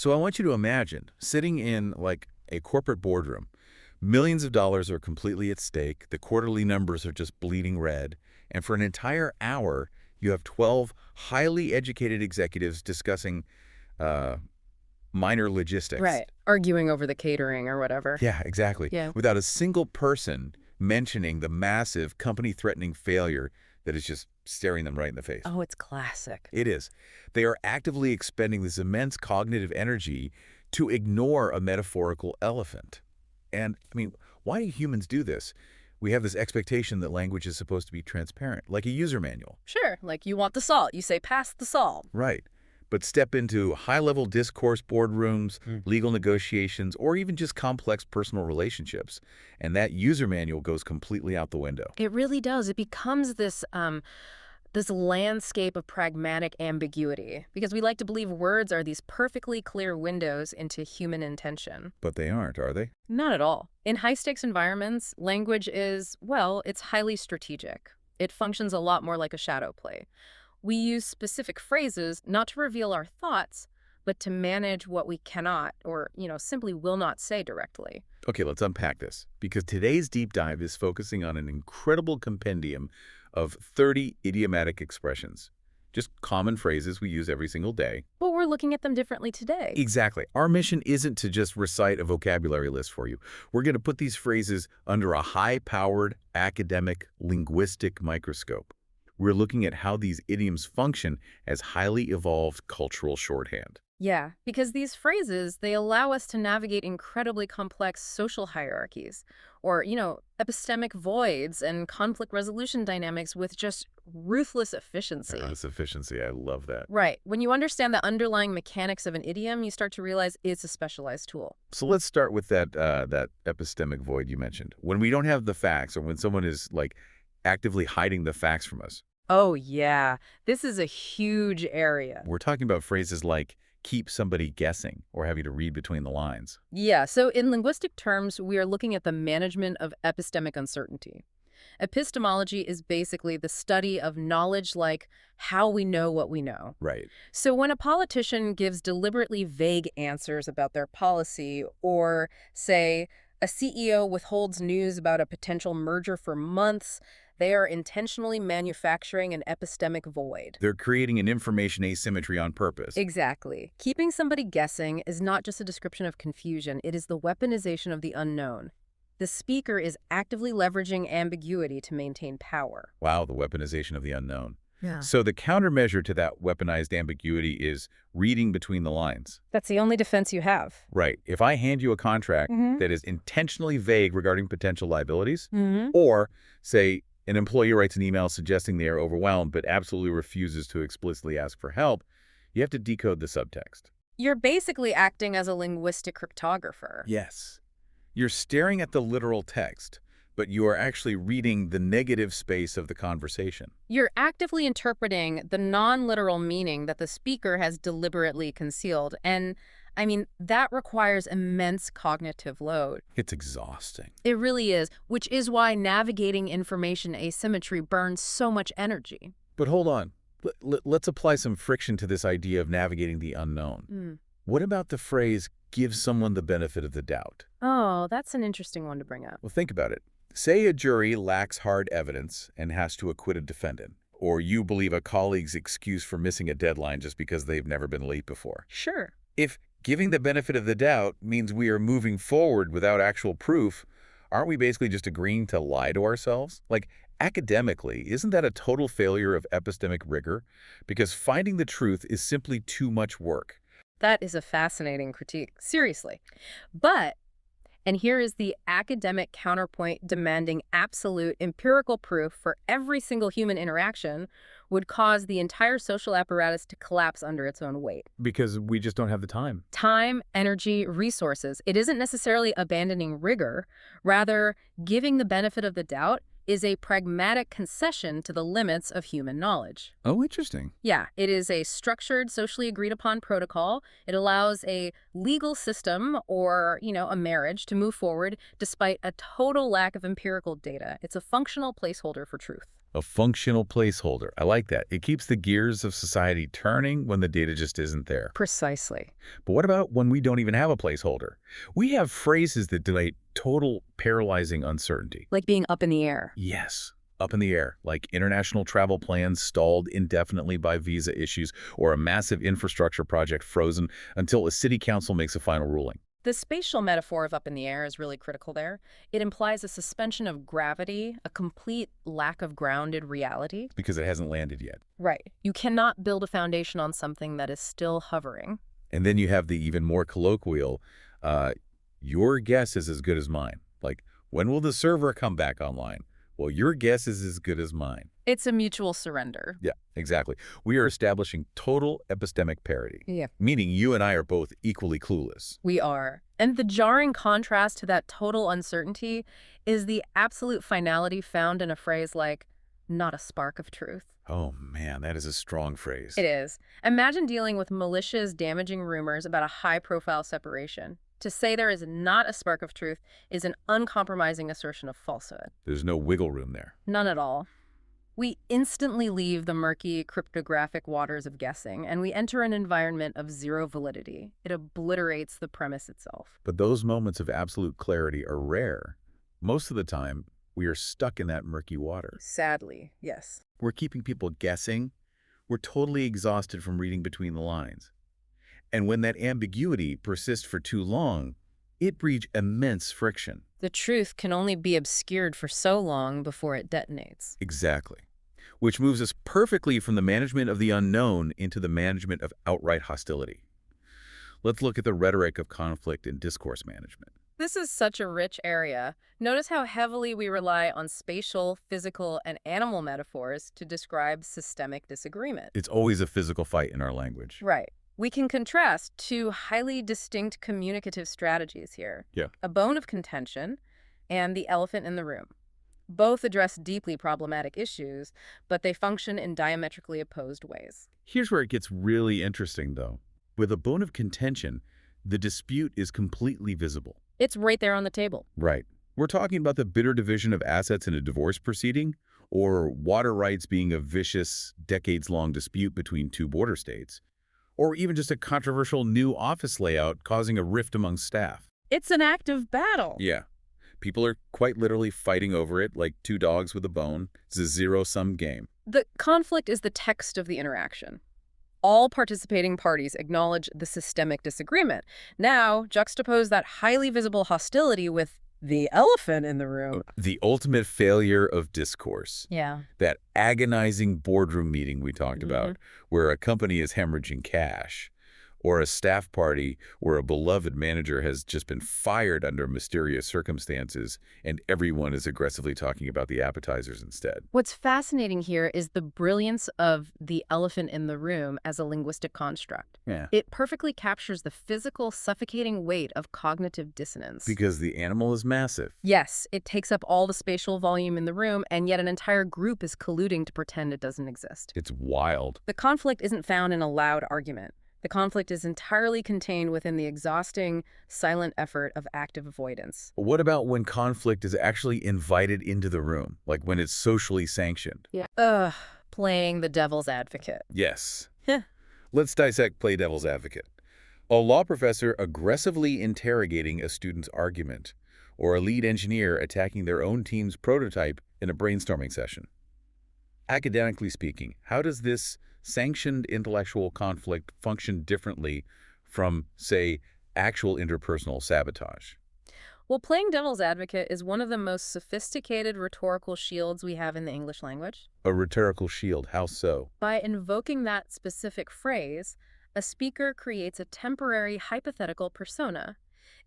So I want you to imagine sitting in like a corporate boardroom. Millions of dollars are completely at stake. The quarterly numbers are just bleeding red. And for an entire hour, you have 12 highly educated executives discussing uh, minor logistics. Right. Arguing over the catering or whatever. Yeah, exactly. Yeah. Without a single person mentioning the massive company-threatening failure that is just staring them right in the face. Oh, it's classic. It is. They are actively expending this immense cognitive energy to ignore a metaphorical elephant. And, I mean, why do humans do this? We have this expectation that language is supposed to be transparent, like a user manual. Sure, like you want the salt. You say, pass the salt. Right. But step into high-level discourse boardrooms, legal negotiations, or even just complex personal relationships, and that user manual goes completely out the window. It really does. It becomes this landscape of pragmatic ambiguity because we like to believe words are these perfectly clear windows into human intention. But they aren't, are they? Not at all. In high-stakes environments, language is, well, it's highly strategic. It functions a lot more like a shadow play. We use specific phrases not to reveal our thoughts, but to manage what we cannot or, simply will not say directly. Okay, let's unpack this, because today's deep dive is focusing on an incredible compendium of 30 idiomatic expressions. Just common phrases we use every single day. But we're looking at them differently today. Exactly. Our mission isn't to just recite a vocabulary list for you. We're going to put these phrases under a high-powered academic linguistic microscope. We're looking at how these idioms function as highly evolved cultural shorthand. Yeah, because these phrases, they allow us to navigate incredibly complex social hierarchies or, epistemic voids and conflict resolution dynamics with just ruthless efficiency. This efficiency, I love that. Right. When you understand the underlying mechanics of an idiom, you start to realize it's a specialized tool. So let's start with that epistemic void you mentioned. When we don't have the facts, or when someone is like actively hiding the facts from us. Oh, yeah. This is a huge area. We're talking about phrases like keep somebody guessing or having to read between the lines. Yeah, so in linguistic terms, we are looking at the management of epistemic uncertainty. Epistemology is basically the study of knowledge like how we know what we know. Right. So when a politician gives deliberately vague answers about their policy or, say, a CEO withholds news about a potential merger for months, they are intentionally manufacturing an epistemic void. They're creating an information asymmetry on purpose. Exactly. Keeping somebody guessing is not just a description of confusion, it is the weaponization of the unknown. The speaker is actively leveraging ambiguity to maintain power. Wow, the weaponization of the unknown. Yeah. So the countermeasure to that weaponized ambiguity is reading between the lines. That's the only defense you have. Right. If I hand you a contract Mm-hmm. that is intentionally vague regarding potential liabilities, Mm-hmm. or, say, an employee writes an email suggesting they are overwhelmed but absolutely refuses to explicitly ask for help, you have to decode the subtext. You're basically acting as a linguistic cryptographer. Yes. You're staring at the literal text, but you are actually reading the negative space of the conversation. You're actively interpreting the non-literal meaning that the speaker has deliberately concealed. And, that requires immense cognitive load. It's exhausting. It really is, which is why navigating information asymmetry burns so much energy. But hold on. Let's apply some friction to this idea of navigating the unknown. What about the phrase, give someone the benefit of the doubt? Oh, that's an interesting one to bring up. Well, think about it. Say a jury lacks hard evidence and has to acquit a defendant, or you believe a colleague's excuse for missing a deadline just because they've never been late before. Sure. If giving the benefit of the doubt means we are moving forward without actual proof, aren't we basically just agreeing to lie to ourselves? Like, academically, isn't that a total failure of epistemic rigor? Because finding the truth is simply too much work. That is a fascinating critique. Seriously. But, and here is the academic counterpoint demanding absolute empirical proof for every single human interaction would cause the entire social apparatus to collapse under its own weight. Because we just don't have the time. Time, energy, resources. It isn't necessarily abandoning rigor. Rather, giving the benefit of the doubt is a pragmatic concession to the limits of human knowledge. Oh, interesting. Yeah, it is a structured, socially agreed upon protocol. It allows a legal system or, a marriage to move forward despite a total lack of empirical data. It's a functional placeholder for truth. A functional placeholder. I like that. It keeps the gears of society turning when the data just isn't there. Precisely. But what about when we don't even have a placeholder? We have phrases that denote total paralyzing uncertainty. Like being up in the air. Yes, up in the air, like international travel plans stalled indefinitely by visa issues or a massive infrastructure project frozen until a city council makes a final ruling. The spatial metaphor of up in the air is really critical there. It implies a suspension of gravity, a complete lack of grounded reality. Because it hasn't landed yet. Right. You cannot build a foundation on something that is still hovering. And then you have the even more colloquial, your guess is as good as mine. Like, when will the server come back online? Well, your guess is as good as mine. It's a mutual surrender. Yeah, exactly. We are establishing total epistemic parity. Yeah. Meaning you and I are both equally clueless. We are. And the jarring contrast to that total uncertainty is the absolute finality found in a phrase like, not a spark of truth. Oh man, that is a strong phrase. It is. Imagine dealing with malicious, damaging rumors about a high-profile separation. To say there is not a spark of truth is an uncompromising assertion of falsehood. There's no wiggle room there. None at all. We instantly leave the murky, cryptographic waters of guessing, and we enter an environment of zero validity. It obliterates the premise itself. But those moments of absolute clarity are rare. Most of the time, we are stuck in that murky water. Sadly, yes. We're keeping people guessing. We're totally exhausted from reading between the lines. And when that ambiguity persists for too long, it breeds immense friction. The truth can only be obscured for so long before it detonates. Exactly. Which moves us perfectly from the management of the unknown into the management of outright hostility. Let's look at the rhetoric of conflict and discourse management. This is such a rich area. Notice how heavily we rely on spatial, physical, and animal metaphors to describe systemic disagreement. It's always a physical fight in our language. Right. We can contrast two highly distinct communicative strategies here. Yeah. A bone of contention and the elephant in the room. Both address deeply problematic issues, but they function in diametrically opposed ways. Here's where it gets really interesting, though. With a bone of contention, the dispute is completely visible. It's right there on the table. Right. We're talking about the bitter division of assets in a divorce proceeding, or water rights being a vicious, decades-long dispute between two border states, or even just a controversial new office layout causing a rift among staff. It's an active battle. Yeah. People are quite literally fighting over it like two dogs with a bone. It's a zero-sum game. The conflict is the text of the interaction. All participating parties acknowledge the systemic disagreement. Now, juxtapose that highly visible hostility with the elephant in the room. The ultimate failure of discourse. Yeah. That agonizing boardroom meeting we talked about, where a company is hemorrhaging cash, or a staff party where a beloved manager has just been fired under mysterious circumstances and everyone is aggressively talking about the appetizers instead. What's fascinating here is the brilliance of the elephant in the room as a linguistic construct. Yeah. It perfectly captures the physical, suffocating weight of cognitive dissonance. Because the animal is massive. Yes, it takes up all the spatial volume in the room, and yet an entire group is colluding to pretend it doesn't exist. It's wild. The conflict isn't found in a loud argument. The conflict is entirely contained within the exhausting, silent effort of active avoidance. What about when conflict is actually invited into the room, like when it's socially sanctioned? Yeah. Playing the devil's advocate. Yes. Heh. Let's dissect play devil's advocate. A law professor aggressively interrogating a student's argument, or a lead engineer attacking their own team's prototype in a brainstorming session. Academically speaking, how does this sanctioned intellectual conflict function differently from, say, actual interpersonal sabotage? Well, playing devil's advocate is one of the most sophisticated rhetorical shields we have in the English language. A rhetorical shield, how so? By invoking that specific phrase, a speaker creates a temporary hypothetical persona.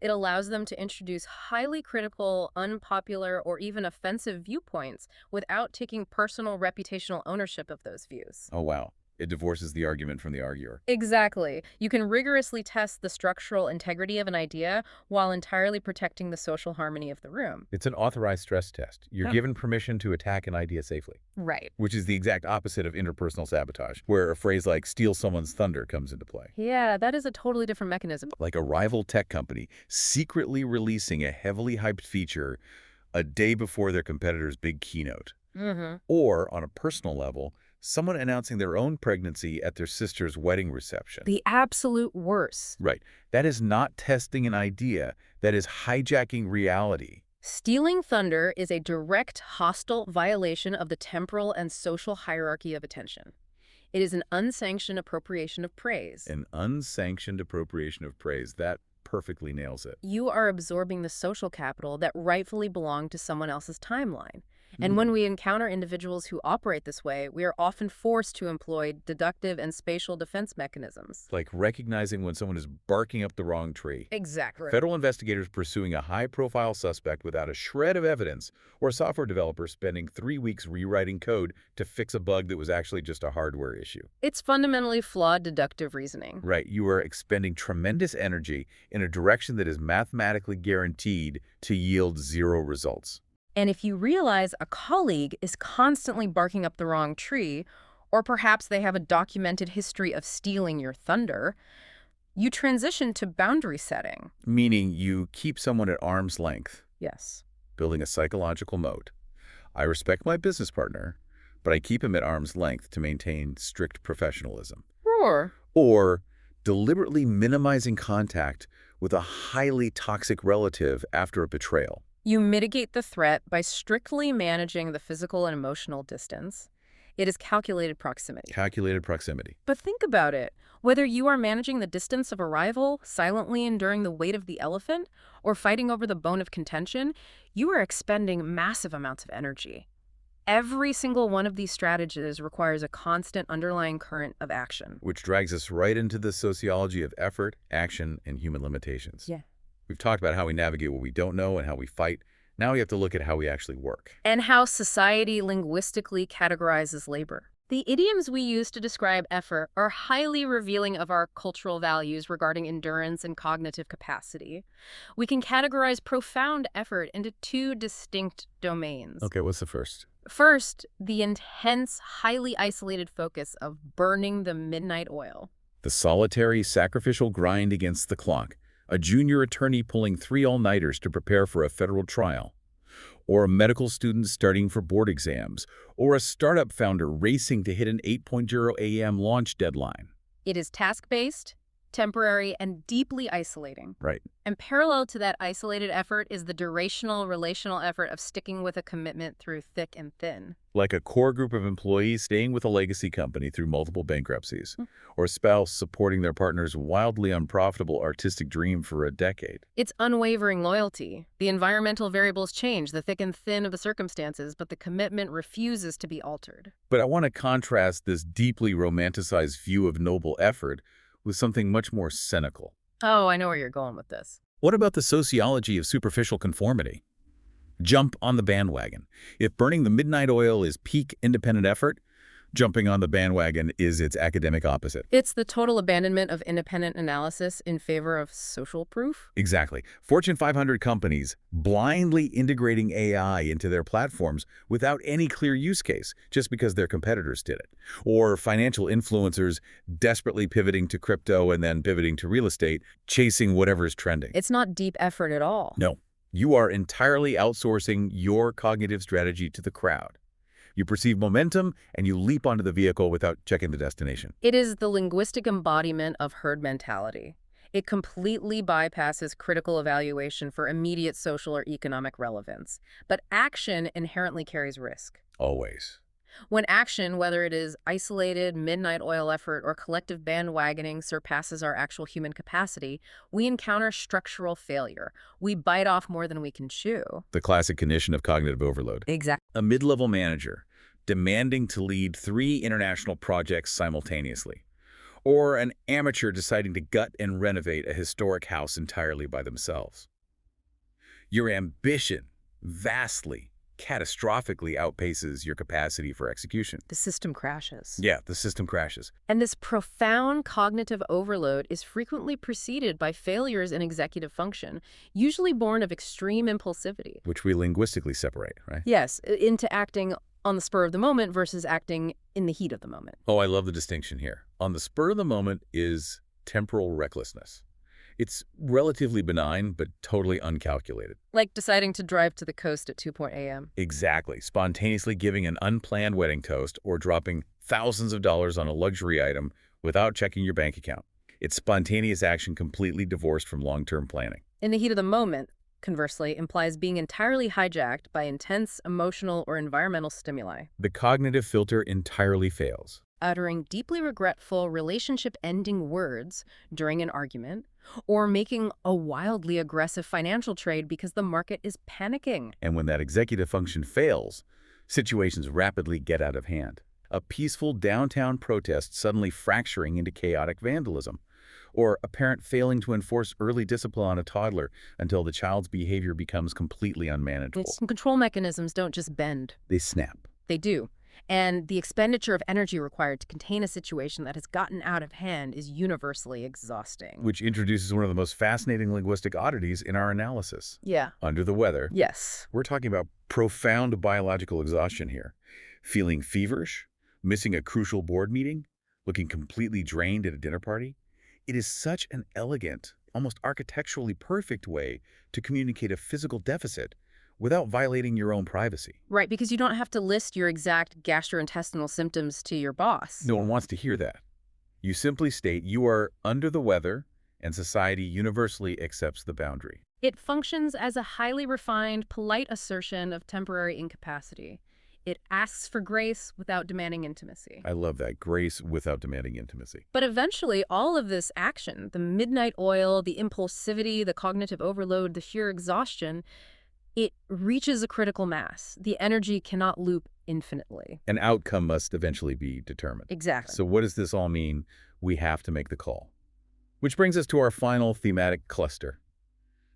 It allows them to introduce highly critical, unpopular, or even offensive viewpoints without taking personal reputational ownership of those views. Oh, wow. It divorces the argument from the arguer. Exactly. You can rigorously test the structural integrity of an idea while entirely protecting the social harmony of the room. It's an authorized stress test. You're Huh. given permission to attack an idea safely, Right. which is the exact opposite of interpersonal sabotage, where a phrase like steal someone's thunder comes into play. Yeah, that is a totally different mechanism. Like a rival tech company secretly releasing a heavily hyped feature a day before their competitor's big keynote. Mm-hmm. Or, on a personal level, someone announcing their own pregnancy at their sister's wedding reception. The absolute worst. Right. That is not testing an idea. That is hijacking reality. Stealing thunder is a direct, hostile violation of the temporal and social hierarchy of attention. It is an unsanctioned appropriation of praise. An unsanctioned appropriation of praise. That perfectly nails it. You are absorbing the social capital that rightfully belonged to someone else's timeline. And when we encounter individuals who operate this way, we are often forced to employ deductive and spatial defense mechanisms. Like recognizing when someone is barking up the wrong tree. Exactly. Federal investigators pursuing a high-profile suspect without a shred of evidence, or a software developer spending 3 weeks rewriting code to fix a bug that was actually just a hardware issue. It's fundamentally flawed deductive reasoning. Right, you are expending tremendous energy in a direction that is mathematically guaranteed to yield 0 results. And if you realize a colleague is constantly barking up the wrong tree, or perhaps they have a documented history of stealing your thunder, you transition to boundary setting. Meaning you keep someone at arm's length, Yes. building a psychological moat. I respect my business partner, but I keep him at arm's length to maintain strict professionalism. Or deliberately minimizing contact with a highly toxic relative after a betrayal. You mitigate the threat by strictly managing the physical and emotional distance. It is calculated proximity. Calculated proximity. But think about it. Whether you are managing the distance of arrival, silently enduring the weight of the elephant, or fighting over the bone of contention, you are expending massive amounts of energy. Every single one of these strategies requires a constant underlying current of action. Which drags us right into the sociology of effort, action, and human limitations. Yeah. We've talked about how we navigate what we don't know and how we fight. Now we have to look at how we actually work. And how society linguistically categorizes labor. The idioms we use to describe effort are highly revealing of our cultural values regarding endurance and cognitive capacity. We can categorize profound effort into 2 distinct domains. Okay, what's the first? First, the intense, highly isolated focus of burning the midnight oil. The solitary, sacrificial grind against the clock. A junior attorney pulling 3 all-nighters to prepare for a federal trial. Or a medical student studying for board exams. Or a startup founder racing to hit an 8:00 a.m. launch deadline. It is task-based, temporary, and deeply isolating. Right. And parallel to that isolated effort is the durational, relational effort of sticking with a commitment through thick and thin. Like a core group of employees staying with a legacy company through multiple bankruptcies. Or a spouse supporting their partner's wildly unprofitable artistic dream for a decade. It's unwavering loyalty. The environmental variables change, the thick and thin of the circumstances, but the commitment refuses to be altered. But I want to contrast this deeply romanticized view of noble effort with something much more cynical. Oh, I know where you're going with this. What about the sociology of superficial conformity? Jump on the bandwagon. If burning the midnight oil is peak independent effort, jumping on the bandwagon is its academic opposite. It's the total abandonment of independent analysis in favor of social proof. Exactly. Fortune 500 companies blindly integrating AI into their platforms without any clear use case, just because their competitors did it. Or financial influencers desperately pivoting to crypto and then pivoting to real estate, chasing whatever's trending. It's not deep effort at all. No. You are entirely outsourcing your cognitive strategy to the crowd. You perceive momentum, and you leap onto the vehicle without checking the destination. It is the linguistic embodiment of herd mentality. It completely bypasses critical evaluation for immediate social or economic relevance. But action inherently carries risk. Always. When action, whether it is isolated, midnight oil effort, or collective bandwagoning, surpasses our actual human capacity, we encounter structural failure. We bite off more than we can chew. The classic condition of cognitive overload. Exactly. A mid-level manager demanding to lead 3 international projects simultaneously. Or an amateur deciding to gut and renovate a historic house entirely by themselves. Your ambition vastly, catastrophically outpaces your capacity for execution. The system crashes. Yeah, the system crashes. And this profound cognitive overload is frequently preceded by failures in executive function, usually born of extreme impulsivity. Which we linguistically separate, right? Yes, into acting on the spur of the moment versus acting in the heat of the moment. Oh, I love the distinction here. On the spur of the moment is temporal recklessness. It's relatively benign, but totally uncalculated. Like deciding to drive to the coast at 2 a.m. Exactly. Spontaneously giving an unplanned wedding toast or dropping thousands of dollars on a luxury item without checking your bank account. It's spontaneous action completely divorced from long-term planning. In the heat of the moment, conversely, implies being entirely hijacked by intense emotional or environmental stimuli. The cognitive filter entirely fails. Uttering deeply regretful, relationship-ending words during an argument, or making a wildly aggressive financial trade because the market is panicking. And when that executive function fails, situations rapidly get out of hand. A peaceful downtown protest suddenly fracturing into chaotic vandalism, or a parent failing to enforce early discipline on a toddler until the child's behavior becomes completely unmanageable. Control mechanisms don't just bend. They snap. They do. And the expenditure of energy required to contain a situation that has gotten out of hand is universally exhausting. Which introduces one of the most fascinating linguistic oddities in our analysis. Yeah. Under the weather. Yes. We're talking about profound biological exhaustion here. Feeling feverish, missing a crucial board meeting, looking completely drained at a dinner party. It is such an elegant, almost architecturally perfect way to communicate a physical deficit without violating your own privacy. Right, because you don't have to list your exact gastrointestinal symptoms to your boss. No one wants to hear that. You simply state you are under the weather, and society universally accepts the boundary. It functions as a highly refined, polite assertion of temporary incapacity. It asks for grace without demanding intimacy. I love that. Grace without demanding intimacy. But eventually, all of this action, the midnight oil, the impulsivity, the cognitive overload, the sheer exhaustion, it reaches a critical mass. The energy cannot loop infinitely. An outcome must eventually be determined. Exactly. So what does this all mean? We have to make the call. Which brings us to our final thematic cluster,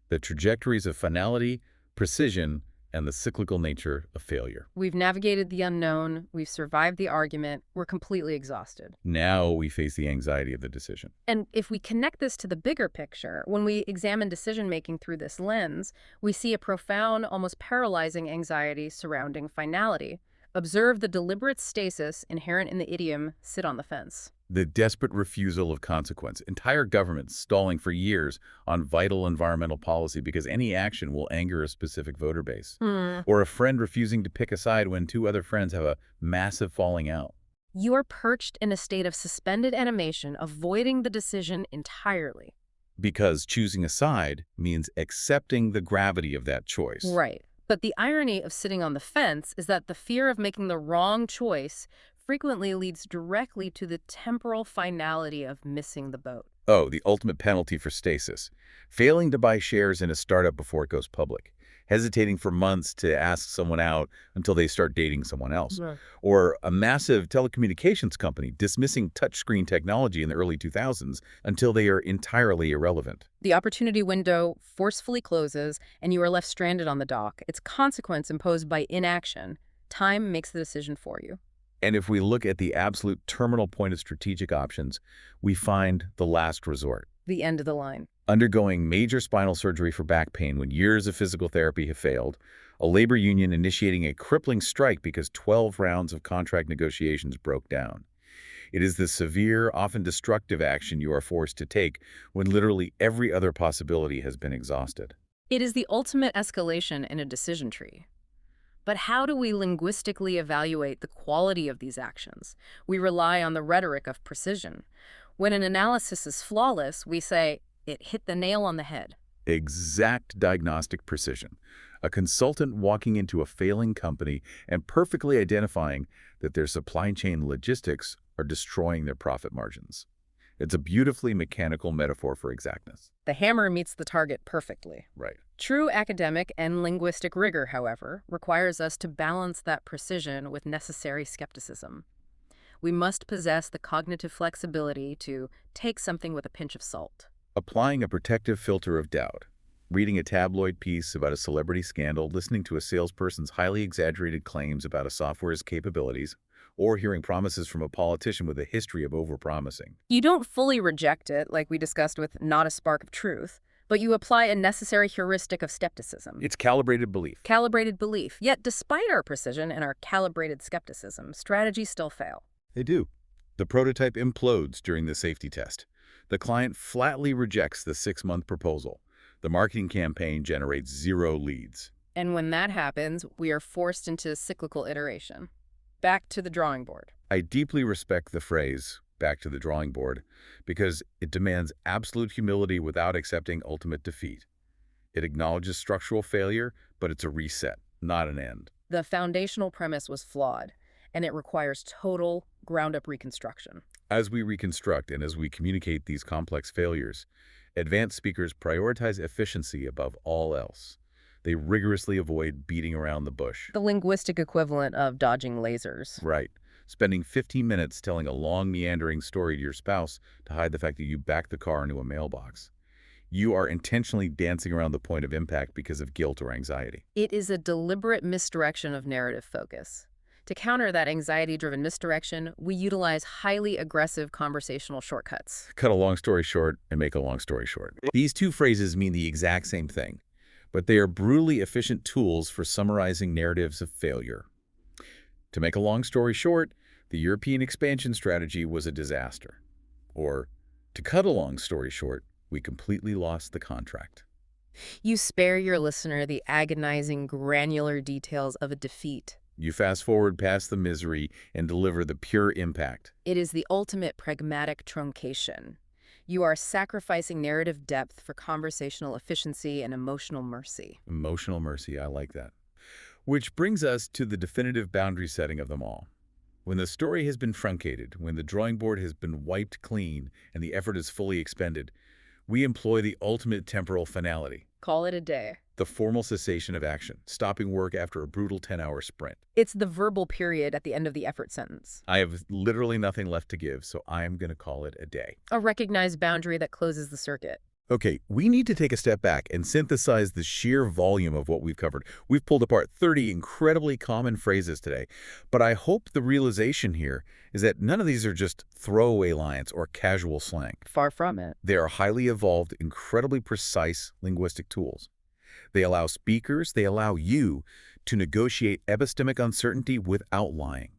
the trajectories of finality, precision, and the cyclical nature of failure. We've navigated the unknown, we've survived the argument, we're completely exhausted. Now we face the anxiety of the decision. And if we connect this to the bigger picture, when we examine decision-making through this lens, we see a profound, almost paralyzing anxiety surrounding finality. Observe the deliberate stasis inherent in the idiom, sit on the fence. The desperate refusal of consequence. Entire governments stalling for years on vital environmental policy because any action will anger a specific voter base. Or a friend refusing to pick a side when two other friends have a massive falling out. You are perched in a state of suspended animation, avoiding the decision entirely. Because choosing a side means accepting the gravity of that choice. Right. But the irony of sitting on the fence is that the fear of making the wrong choice frequently leads directly to the temporal finality of missing the boat. Oh, the ultimate penalty for stasis. Failing to buy shares in a startup before it goes public. Hesitating for months to ask someone out until they start dating someone else. Right. Or a massive telecommunications company dismissing touchscreen technology in the early 2000s until they are entirely irrelevant. The opportunity window forcefully closes, and you are left stranded on the dock. Its consequence imposed by inaction. Time makes the decision for you. And if we look at the absolute terminal point of strategic options, we find the last resort. The end of the line. Undergoing major spinal surgery for back pain when years of physical therapy have failed, a labor union initiating a crippling strike because 12 rounds of contract negotiations broke down. It is the severe, often destructive action you are forced to take when literally every other possibility has been exhausted. It is the ultimate escalation in a decision tree. But how do we linguistically evaluate the quality of these actions? We rely on the rhetoric of precision. When an analysis is flawless, we say, it hit the nail on the head. Exact diagnostic precision. A consultant walking into a failing company and perfectly identifying that their supply chain logistics are destroying their profit margins. It's a beautifully mechanical metaphor for exactness. The hammer meets the target perfectly. Right. True academic and linguistic rigor, however, requires us to balance that precision with necessary skepticism. We must possess the cognitive flexibility to take something with a pinch of salt. Applying a protective filter of doubt. Reading a tabloid piece about a celebrity scandal, listening to a salesperson's highly exaggerated claims about a software's capabilities, or hearing promises from a politician with a history of overpromising. You don't fully reject it, like we discussed with Not a Spark of Truth, but you apply a necessary heuristic of skepticism. It's calibrated belief. Calibrated belief. Yet, despite our precision and our calibrated skepticism, strategies still fail. They do. The prototype implodes during the safety test. The client flatly rejects the 6-month proposal. The marketing campaign generates 0 leads. And when that happens, we are forced into cyclical iteration. Back to the drawing board. I deeply respect the phrase, back to the drawing board, because it demands absolute humility without accepting ultimate defeat. It acknowledges structural failure, but it's a reset, not an end. The foundational premise was flawed, and it requires total, ground-up reconstruction. As we reconstruct and as we communicate these complex failures, advanced speakers prioritize efficiency above all else. They rigorously avoid beating around the bush. The linguistic equivalent of dodging lasers. Right. Spending 15 minutes telling a long, meandering story to your spouse to hide the fact that you backed the car into a mailbox. You are intentionally dancing around the point of impact because of guilt or anxiety. It is a deliberate misdirection of narrative focus. To counter that anxiety-driven misdirection, we utilize highly aggressive conversational shortcuts. Cut a long story short and make a long story short. These two phrases mean the exact same thing, but they are brutally efficient tools for summarizing narratives of failure. To make a long story short, the European expansion strategy was a disaster. Or, to cut a long story short, we completely lost the contract. You spare your listener the agonizing, granular details of a defeat. You fast forward past the misery and deliver the pure impact. It is the ultimate pragmatic truncation. You are sacrificing narrative depth for conversational efficiency and emotional mercy. Emotional mercy, I like that. Which brings us to the definitive boundary setting of them all. When the story has been truncated, when the drawing board has been wiped clean and the effort is fully expended, we employ the ultimate temporal finality. Call it a day. The formal cessation of action, stopping work after a brutal 10-hour sprint. It's the verbal period at the end of the effort sentence. I have literally nothing left to give, so I am going to call it a day. A recognized boundary that closes the circuit. Okay, we need to take a step back and synthesize the sheer volume of what we've covered. We've pulled apart 30 incredibly common phrases today, but I hope the realization here is that none of these are just throwaway lines or casual slang. Far from it. They are highly evolved, incredibly precise linguistic tools. They allow speakers, they allow you to negotiate epistemic uncertainty without lying,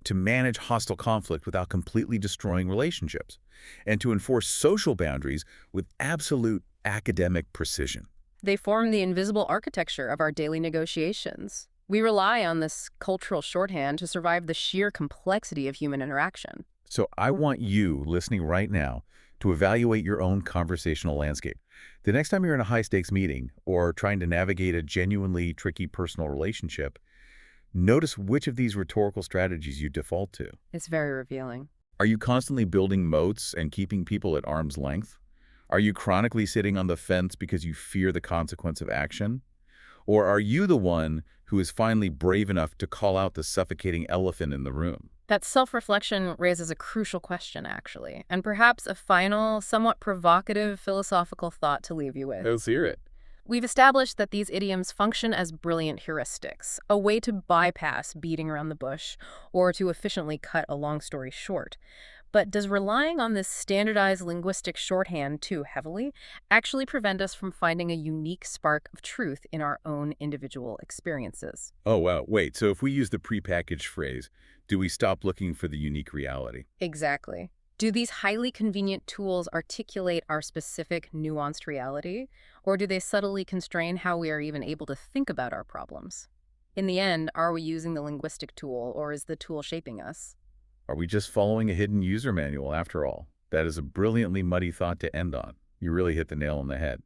to manage hostile conflict without completely destroying relationships, and to enforce social boundaries with absolute academic precision. They form the invisible architecture of our daily negotiations. We rely on this cultural shorthand to survive the sheer complexity of human interaction. So I want you, listening right now, to evaluate your own conversational landscape. The next time you're in a high-stakes meeting or trying to navigate a genuinely tricky personal relationship, notice which of these rhetorical strategies you default to. It's very revealing. Are you constantly building moats and keeping people at arm's length? Are you chronically sitting on the fence because you fear the consequence of action? Or are you the one who is finally brave enough to call out the suffocating elephant in the room? That self-reflection raises a crucial question, actually, and perhaps a final, somewhat provocative philosophical thought to leave you with. Let's hear it. We've established that these idioms function as brilliant heuristics, a way to bypass beating around the bush or to efficiently cut a long story short. But does relying on this standardized linguistic shorthand too heavily actually prevent us from finding a unique spark of truth in our own individual experiences? Oh, wow. Wait, so if we use the prepackaged phrase, do we stop looking for the unique reality? Exactly. Do these highly convenient tools articulate our specific, nuanced reality, or do they subtly constrain how we are even able to think about our problems? In the end, are we using the linguistic tool, or is the tool shaping us? Are we just following a hidden user manual after all? That is a brilliantly muddy thought to end on. You really hit the nail on the head.